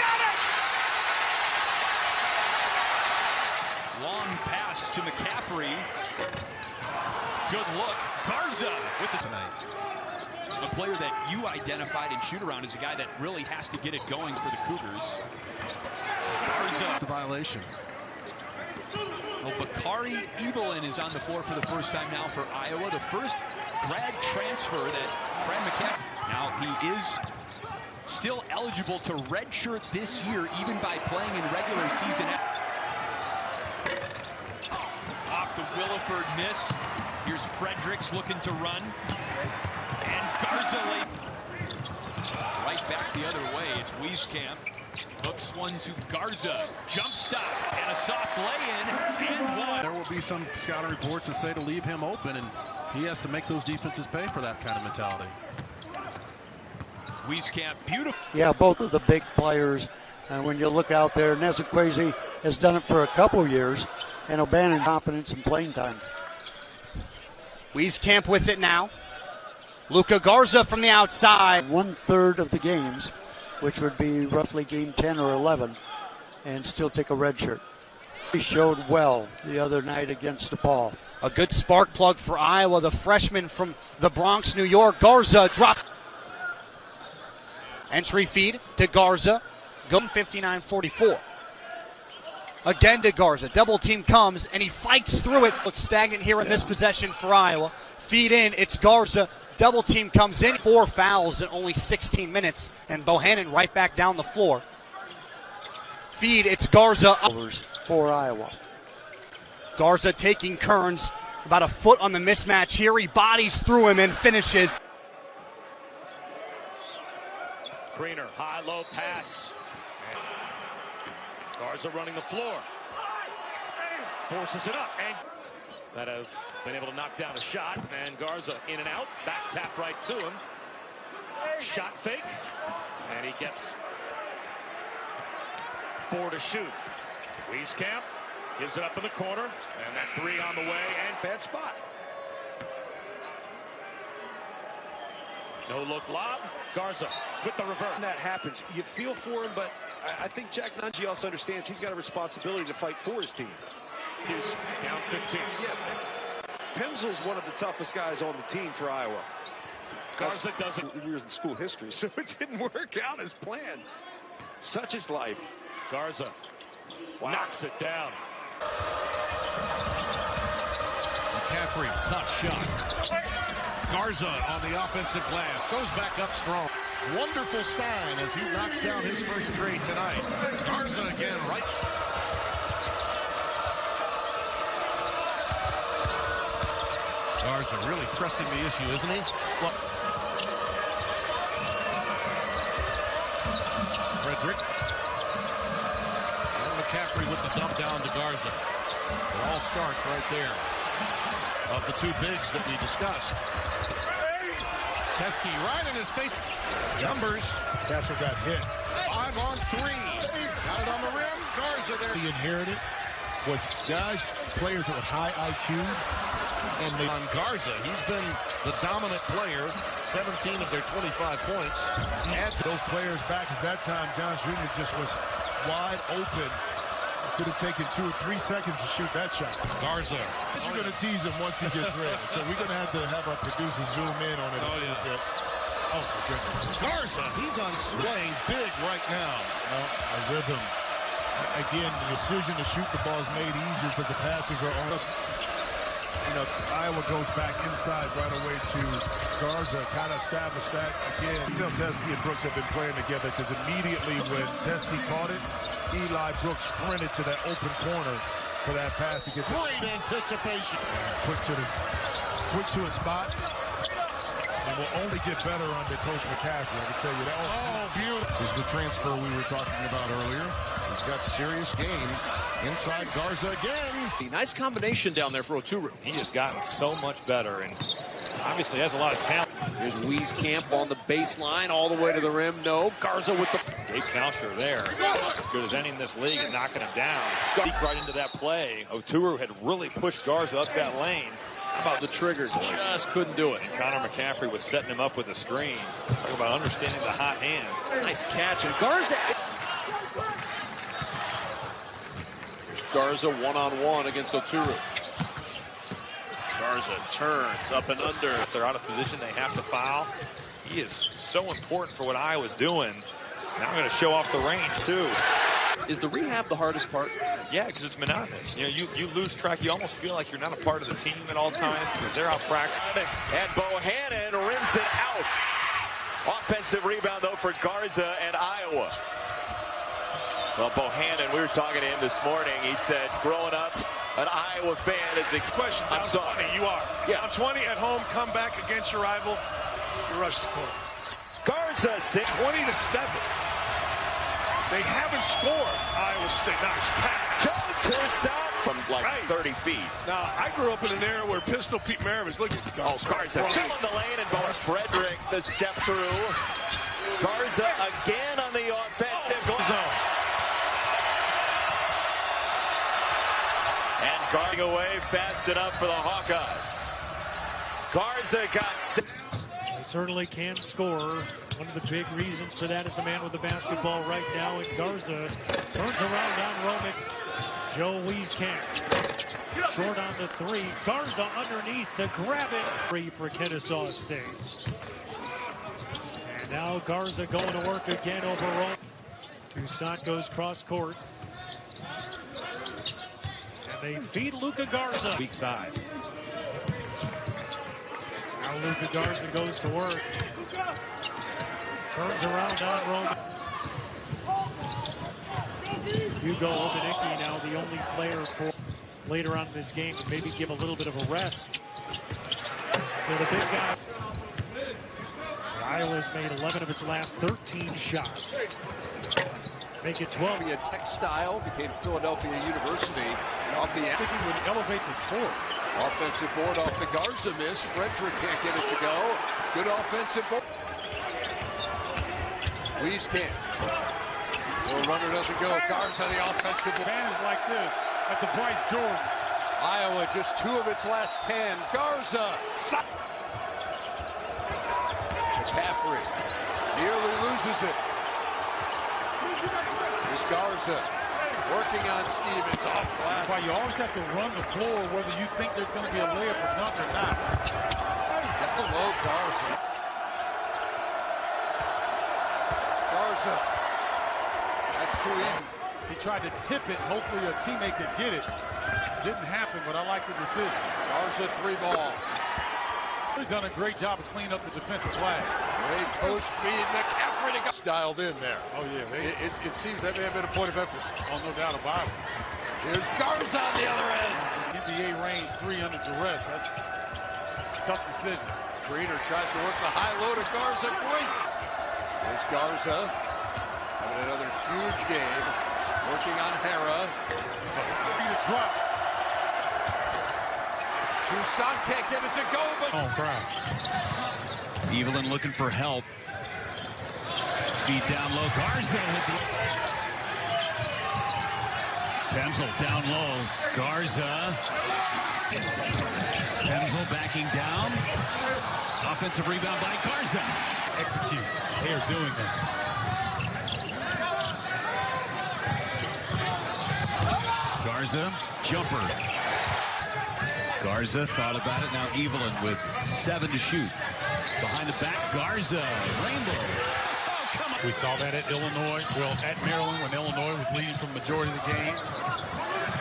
got it! Long pass to McCaffrey. Good look. Garza with the tonight. A player that you identified in shoot-around as a guy that really has to get it going for the Cougars. Garza. The violation. Well, Bakari Evelyn is on the floor for the first time now for Iowa. The first grad transfer that Fred McCaffrey. Now he is still eligible to redshirt this year, even by playing in regular season. Off the Williford miss. Here's Fredericks looking to run. And Garza right back the other way. It's Wieskamp. Hooks one to Garza. Jump stop and a soft lay-in and one. There will be some scouting reports that say to leave him open, and he has to make those defenses pay for that kind of mentality. Wieskamp, beautiful. Yeah, both of the big players. And when you look out there, Nezakwezi has done it for a couple years, and O'Bannon confidence in playing time. Wieskamp with it now. Luka Garza from the outside. 1/3 of the games, which would be roughly game 10 or 11, and still take a red shirt. He showed well the other night against DePaul. A good spark plug for Iowa, the freshman from the Bronx, New York. Garza drops. Entry feed to Garza. Going 59-44. Again to Garza. Double team comes, and he fights through it. Looks stagnant here in this possession for Iowa. Feed in, it's Garza. Double team comes in. 4 fouls in only 16 minutes, and Bohannon right back down the floor. Feed, it's Garza. For Iowa. Garza taking Kearns. About a foot on the mismatch here. He bodies through him and finishes. Creener, high-low pass. Garza running the floor. Forces it up. And that have been able to knock down a shot. And Garza in and out. Back tap right to him. Shot fake. And he gets 4 to shoot. Wieskamp gives it up in the corner. And that 3 on the way. And bad spot. No look lob. Garza with the reverse. When that happens, you feel for him, but I think Jack Nunge also understands he's got a responsibility to fight for his team. He's down 15. Yeah, Pemsel's one of the toughest guys on the team for Iowa. Garza doesn't. Years in school history, so it didn't work out as planned. Such is life. Garza knocks it down. McCaffrey, tough shot. Garza on the offensive glass, goes back up strong. Wonderful sign as he knocks down his first trade tonight. Garza again, right. Garza really pressing the issue, isn't he? Frederick. And McCaffrey with the dump down to Garza. It all starts right there. Of the 2 bigs that we discussed. Teskey right in his face. Numbers. Castle got hit. 5 on 3. Got it on the rim. Garza there. He inherited was guys, players with high IQs. And on Garza, he's been the dominant player. 17 of their 25 points. Add to those players back at that time, John Jr. just was wide open. Could have taken 2 or 3 seconds to shoot that shot. Garza. You're going to tease him once he gets ready. So we're going to have our producer zoom in on it a little bit. Oh, my goodness. Garza, he's on playing big right now. A rhythm. Again, the decision to shoot the ball is made easier because the passes are on. You know, Iowa goes back inside right away to Garza, kind of established that again. You tell Teskey and Brooks have been playing together because immediately when Teskey caught it, Eli Brooks sprinted to that open corner for that pass to get great anticipation. Quick to his spots. And will only get better under Coach McCaffrey. I can tell you that. Oh, beautiful. This is the transfer we were talking about earlier. He's got serious game. Inside Garza again. Nice combination down there for Oturu. He has gotten so much better and obviously has a lot of talent. Here's Wieskamp on the baseline, all the way to the rim. No. Garza with the Gabe Kauscher there. As good as any in this league and knocking him down. Deep right into that play. Oturu had really pushed Garza up that lane. How about the trigger? Just couldn't do it. And Connor McCaffrey was setting him up with a screen. Talk about understanding the hot hand. Nice catch. And Garza. Garza one-on-one against Oturu. Garza turns up and under. If they're out of position, they have to foul. He is so important for what Iowa's doing. Now I'm going to show off the range, too. Is the rehab the hardest part? Yeah, because it's monotonous. You know, you lose track. You almost feel like you're not a part of the team at all times because they're out practicing. And Bohannon rims it out. Offensive rebound, though, for Garza and Iowa. Well, Bohannon, we were talking to him this morning. He said, growing up, an Iowa fan is a question. I'm sorry. You are. Yeah. I'm 20 at home, come back against your rival, you rush the court. Garza, 20-7. They haven't scored, Iowa State. Nice pass. Jones from like 30 feet. Now, I grew up in an era where Pistol Pete Maravich, look at Garza. Garza still in the lane, and Frederick, the step through. Garza again on the offensive zone. And guarding away fast enough for the Hawkeyes. Garza got six. They certainly can score. One of the big reasons for that is the man with the basketball right now. And Garza turns around on Romick. Joe Wieskamp short on the three. Garza underneath to grab it. Free for Kennesaw State. And now Garza going to work again over Romick. Toussaint goes cross court. And they feed Luka Garza. Weak side. Now Luka Garza goes to work. Turns around on Roman. Hugo Obaniki now the only player for later on in this game to maybe give a little bit of a rest for the big guy. Iowa's made 11 of its last 13 shots. Make it 12. A textile became Philadelphia University. Off the end, he would elevate the score. Offensive board off the Garza miss. Frederick can't get it to go. Good offensive board. Wieskamp. The runner doesn't go. Garza the offensive board. Advantage like this at the Bryce Jordan. Iowa just 2 of its last 10. Garza. McCaffrey nearly loses it. Here's Garza working on Stevens off glass. That's why you always have to run the floor whether you think there's going to be a layup or dunk or not. Get below Garza. Garza. That's too easy. He tried to tip it. Hopefully a teammate could get it. Didn't happen, but I like the decision. Garza 3-ball. He's done a great job of cleaning up the defensive flag. Great post feed. McCaffrey dialed in there. Oh, yeah. It seems that may have been a point of emphasis. Oh, no doubt about it. Here's Garza on the other end. NBA range 3 under duress. That's a tough decision. Greener tries to work the high-low to Garza. Great. There's Garza. Having another huge game. Working on Hera. To drop. Toussaint can't get it to go, but... Oh, crap. Evelyn looking for help. Feed down low. Garza with the... Denzel down low. Garza. Denzel backing down. Offensive rebound by Garza. Execute. They are doing that. Garza, jumper. Garza thought about it. Now Evelyn with 7 to shoot. Behind the back, Garza, rainbow. Oh, come on. We saw that at Illinois, well, at Maryland when Illinois was leading for the majority of the game.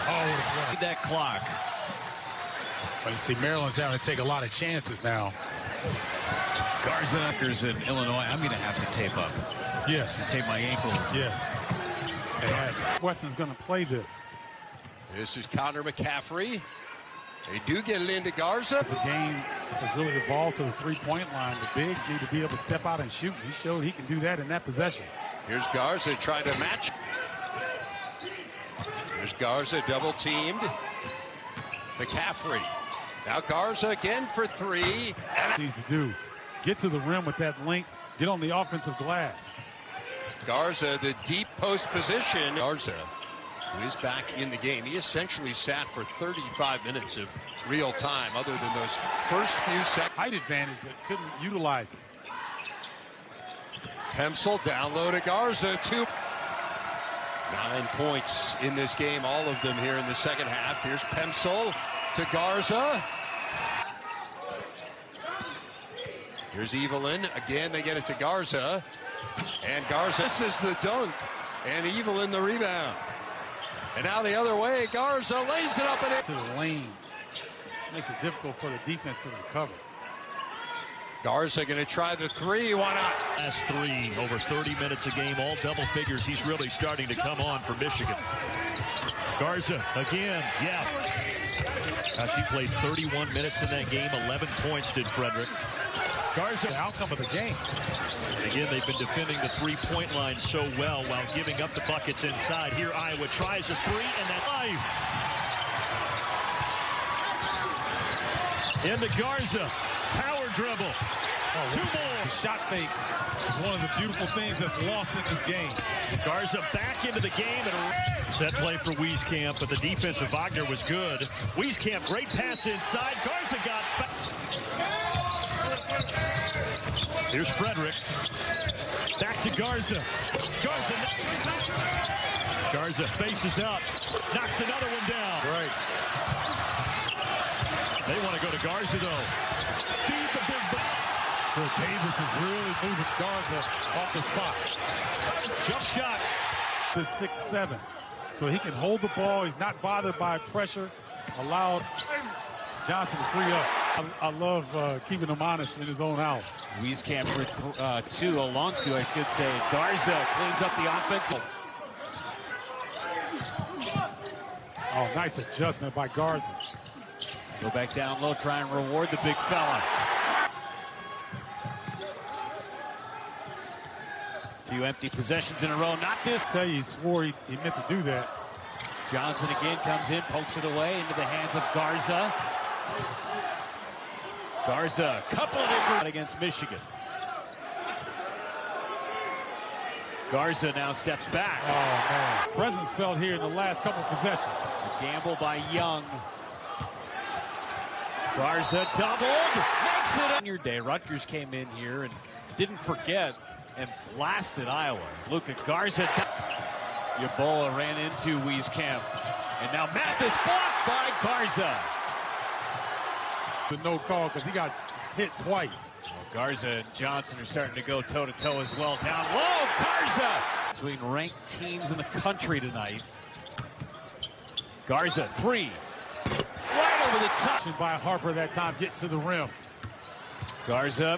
Oh, that clock. But you see, Maryland's having to take a lot of chances now. Garza is in Illinois. I'm going to have to tape up. Yes. To tape my ankles. Yes. Weston's going to play this. This is Connor McCaffrey. They do get it into Garza. The game has really evolved to the three-point line. The bigs need to be able to step out and shoot. He showed he can do that in that possession. Here's Garza trying to match. Here's Garza double-teamed. McCaffrey. Now Garza again for 3. Needs to do. Get to the rim with that length. Get on the offensive glass. Garza, the deep post position. Garza, who is back in the game. He essentially sat for 35 minutes of real time, other than those first few seconds. Height advantage, but couldn't utilize it. Hemsel down low to Garza. 2. 9 points in this game, all of them here in the second half. Here's Pemsel to Garza. Here's Evelyn. Again, they get it to Garza. And Garza misses the dunk. And Evelyn the rebound. And now the other way, Garza lays it up and to the lane. Makes it difficult for the defense to recover. Garza going to try the three. Why not? Last 3 over 30 minutes a game, all double figures. He's really starting to come on for Michigan. Garza again, yeah. She played 31 minutes in that game, 11 points did Frederick. Garza, the outcome of the game. Again, they've been defending the three-point line so well while giving up the buckets inside. Here, Iowa tries a 3, and that's 5. Into Garza. Power dribble. 2 more. Shot fake is one of the beautiful things that's lost in this game. Garza back into the game. And set play for Wieskamp, but the defense of Wagner was good. Wieskamp, great pass inside. Garza got Here's Frederick. Back to Garza. Garza faces up. Knocks another one down. Right. They want to go to Garza, though. Feed the big ball. Well, Davis is really moving Garza off the spot. Jump shot. The 6'7", so he can hold the ball. He's not bothered by pressure. Allowed Johnson to free up. I love keeping him honest in his own house. Wieskamp for 2, a long 2, I should say. Garza cleans up the offense. Oh, nice adjustment by Garza. Go back down low, try and reward the big fella. Few empty possessions in a row. Not this. I tell you, he swore he meant to do that. Johnson again comes in, pokes it away into the hands of Garza. Garza, couple of different against Michigan. Garza now steps back. Oh, man. Presence felt here in the last couple of possessions. A gamble by Young. Garza doubled. Makes it on your day. Rutgers came in here and didn't forget and blasted Iowa. Luka Garza. Yeboah ran into Wieskamp. And now Mathis blocked by Garza. The no call because he got hit twice. Well, Garza and Johnson are starting to go toe-to-toe as well. Down low, Garza! Between ranked teams in the country tonight. Garza, 3. Right over the top. By Harper that time, get to the rim. Garza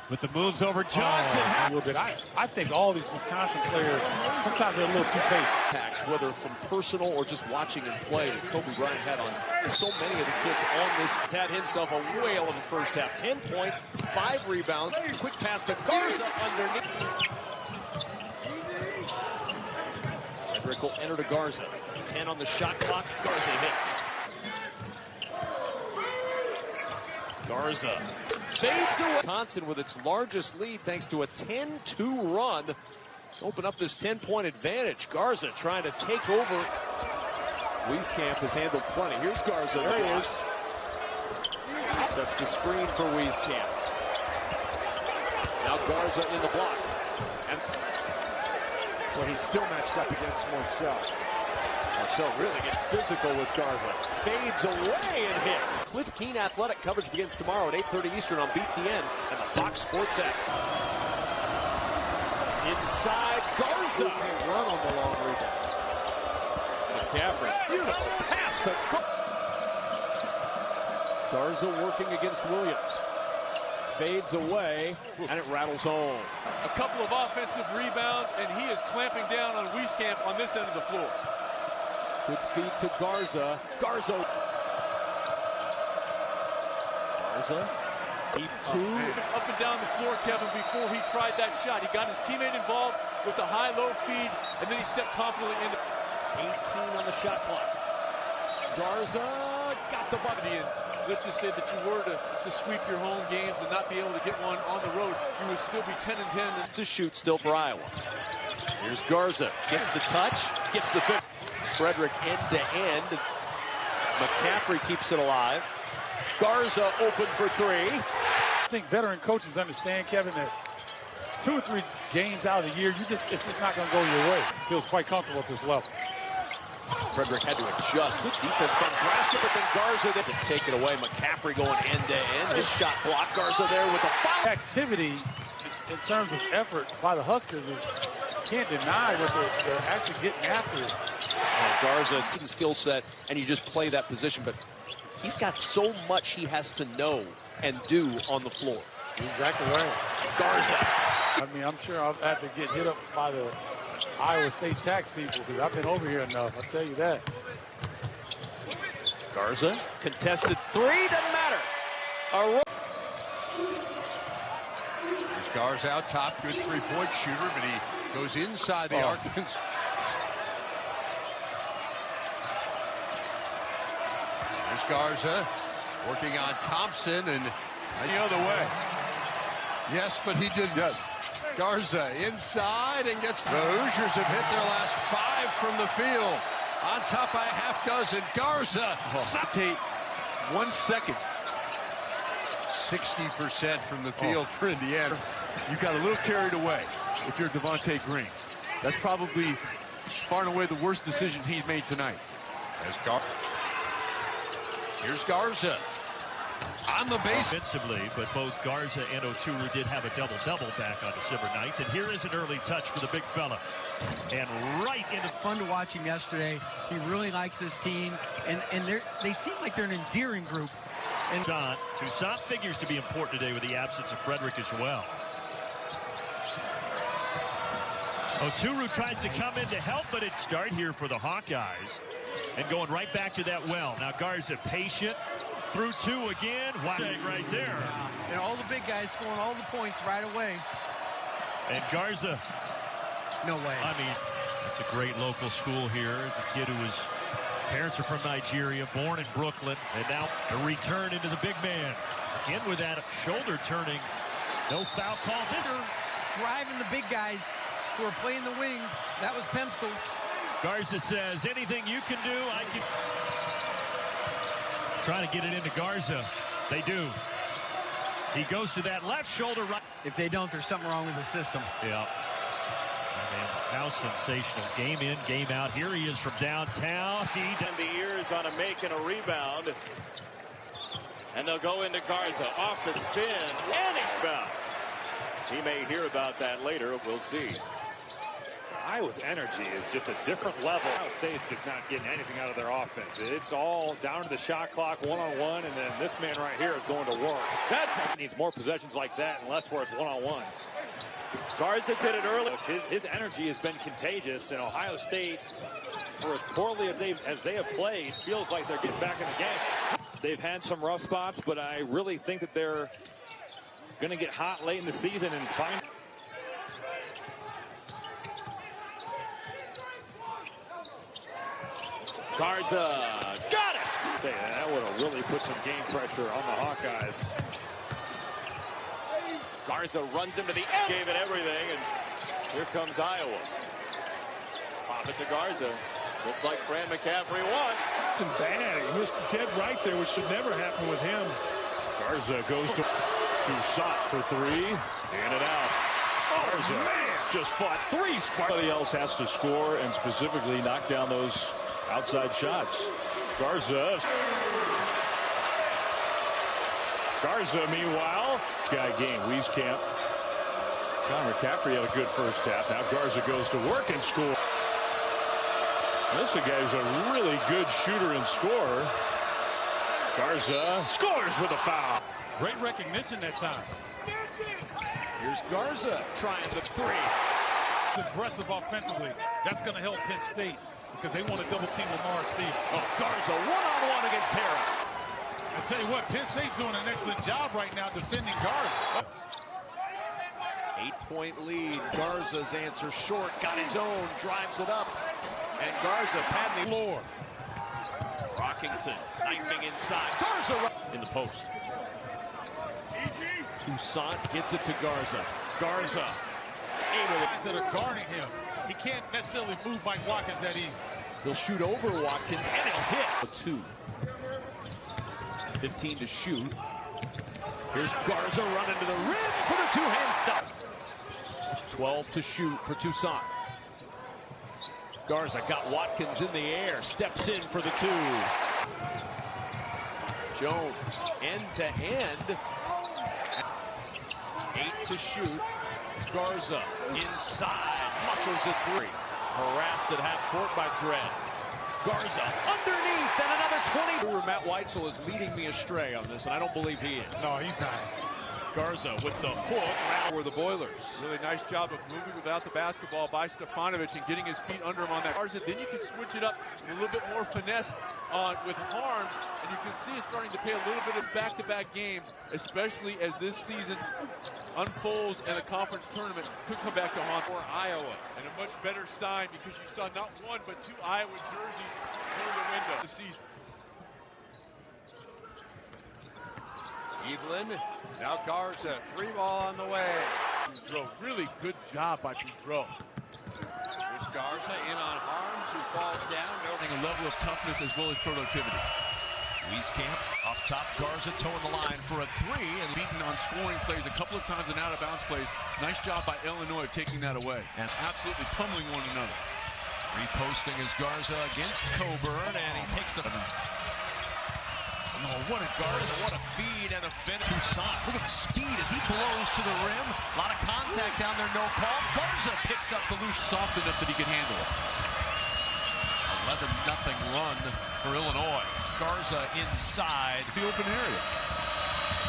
with the moves over Johnson. A little bit. I think all these Wisconsin players, sometimes they're a little too patient. Whether from personal or just watching him play that Kobe Bryant had on so many of the kids on this. He's had himself a whale of a first half. 10 points, 5 rebounds, quick pass to Garza underneath. Frederick will enter to Garza. 10 on the shot clock. Garza hits. Garza fades away. Wisconsin with its largest lead thanks to a 10-2 run. Open up this 10-point advantage. Garza trying to take over. Wieskamp has handled plenty. Here's Garza. There he is. Sets the screen for Wieskamp. Now Garza in the block. And well, he's still matched up against Marcel. Marcel really getting physical with Garza. Fades away and hits. With Keen Athletic coverage begins tomorrow at 8:30 Eastern on BTN and the Fox Sports app. Inside Garza. Run on the long rebound. McCaffrey. Beautiful pass to Garza working against Williams. Fades away, and it rattles home. A couple of offensive rebounds, and he is clamping down on Wieskamp on this end of the floor. Good feed to Garza. Garza. Deep 2. Up and down the floor, Kevin, before he tried that shot. He got his teammate involved with the high-low feed, and then he stepped confidently into 18 on the shot clock. Garza got the bucket in. Let's just say that you were to sweep your home games and not be able to get one on the road, you would still be 10-10. To shoot still for Iowa. Here's Garza. Gets the touch. Gets the fit. Frederick end-to-end. McCaffrey keeps it alive. Garza open for 3. I think veteran coaches understand, Kevin, that 2 or 3 games out of the year, it's just not going to go your way. Feels quite comfortable at this level. Frederick had to adjust. Good defense by Nebraska, but then Garza doesn't take it away. McCaffrey going end to end. His shot blocked. Garza there with a foul. Activity in terms of effort by the Huskers is, can't deny what they're actually getting after it. Garza, skill set, and you just play that position, but he's got so much he has to know and do on the floor. Exactly right. Garza. I mean, I'm sure I'll have to get hit up by the Iowa State tax people because I've been over here enough. I'll tell you that. Garza, contested 3, doesn't matter. There's Garza out top, good three-point shooter, but he goes inside the arc. There's Garza working on Thompson and the other way. Yes, but he didn't. Yes. Garza inside and gets the Hoosiers have hit their last 5 from the field. On top by a half dozen. Garza. Take 1 second. 60% from the field for Indiana. You got a little carried away if you're Devontae Green. That's probably far and away the worst decision he's made tonight. Here's Garza. On the base. Offensively, but both Garza and Oturu did have a double-double back on December 9th. And here is an early touch for the big fella. And right into... Fun to watch him yesterday. He really likes his team. And they seem like they're an endearing group. And Toussaint figures to be important today with the absence of Frederick as well. Oturu tries to come in to help, but it's start here for the Hawkeyes. And going right back to that well. Now Garza patient. Through 2 again. Wow. Right there. And all the big guys scoring all the points right away. And Garza. No way. I mean, that's a great local school here. As a kid who was, parents are from Nigeria, born in Brooklyn. And now a return into the big man. Again with that shoulder turning. No foul call. This driving the big guys who are playing the wings. That was pencil. Garza says, anything you can do, I can. Trying to get it into Garza. They do. He goes to that left shoulder. Right. If they don't, there's something wrong with the system. Yeah. I mean, how sensational. Game in, game out. Here he is from downtown. He done the ears on a make and a rebound. And they'll go into Garza. Off the spin. And he's fouled. He may hear about that later. We'll see. Iowa's energy is just a different level. Ohio State's just not getting anything out of their offense. It's all down to the shot clock, one-on-one, and then this man right here is going to work. Needs more possessions like that and less where it's one-on-one. Garza did it early. His energy has been contagious, and Ohio State, for as poorly as they have played, feels like they're getting back in the game. They've had some rough spots, but I really think that they're going to get hot late in the season and find... Garza got it! That would have really put some game pressure on the Hawkeyes. Garza runs him to the end. Gave it everything, and here comes Iowa. Pop it to Garza. Just like Fran McCaffrey wants. Bad. He missed dead right there, which should never happen with him. Garza goes to Toussaint for 3. In and out. Garza just fought 3. Somebody else has to score and specifically knock down those outside shots. Garza, meanwhile, guy game, Wieskamp. Connor McCaffrey had a good first half. Now Garza goes to work and score. And this guy's a really good shooter and scorer. Garza scores with a foul. Great recognition that time. Here's Garza trying the 3. Aggressive offensively. That's going to help Penn State, because they want to double team Lamar Stevens. Oh, Garza one-on-one against Harris. I tell you what, Penn State's doing an excellent job right now defending Garza. 8-point lead. Garza's answer short. Got his own. Drives it up. And Garza patting the floor. Rockington knifing inside. Garza in the post. Toussaint gets it to Garza. Garza able to... Guys that are guarding him. He can't necessarily move Mike Watkins that easy. He'll shoot over Watkins, and he'll hit. 2. 15 to shoot. Here's Garza running to the rim for the 2-hand stop. 12 to shoot for Tucson. Garza got Watkins in the air, steps in for the 2. Jones, end to end. 8 to shoot. Garza inside, muscles at 3. Harassed at half court by Dredd. Garza underneath, and another 20. Matt Weitzel is leading me astray on this, and I don't believe he is. No, he's not. Garza with the hook. For the Boilers. Really nice job of moving without the basketball by Stefanovic and getting his feet under him on that. Garza, then you can switch it up with a little bit more finesse with Harms, and you can see it's starting to pay a little bit of back-to-back games, especially as this season unfolds and the conference tournament could come back to haunt for Iowa. And a much better sign because you saw not 1 but 2 Iowa jerseys through the window this season. Evelyn, now Garza, 3 ball on the way. Boudreaux, really good job by Boudreaux. Here's Garza in on Harms, who falls down. A level of toughness as well as productivity. Wieskamp off top, Garza toeing the line for a 3 and beaten on scoring plays a couple of times and out of bounds plays. Nice job by Illinois taking that away and absolutely pummeling one another. Reposting is Garza against Coburn, and he takes the... Oh, what a Garza, what a feed and a finish. Tucson, look at the speed as he blows to the rim. A lot of contact down there, no call. Garza picks up the loose, soft enough that he can handle it. 11-0 run for Illinois. It's Garza inside the open area.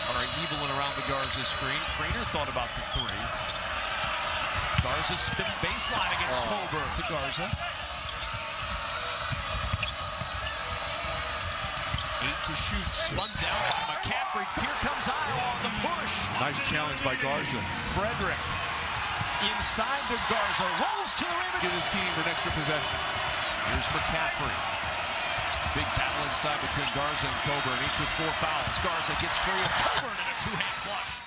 All right, Evelyn around the Garza screen. Craner thought about the 3. Garza spin baseline against Coburn to Garza. 8 to shoot, spun down by McCaffrey. Here comes Iowa on the push. Nice challenge by Garza. Frederick inside to Garza, rolls to the rim. Give his team an extra possession. Here's McCaffrey. Big battle inside between Garza and Coburn, each with 4 fouls. Garza gets free of Coburn in a 2-hand flush.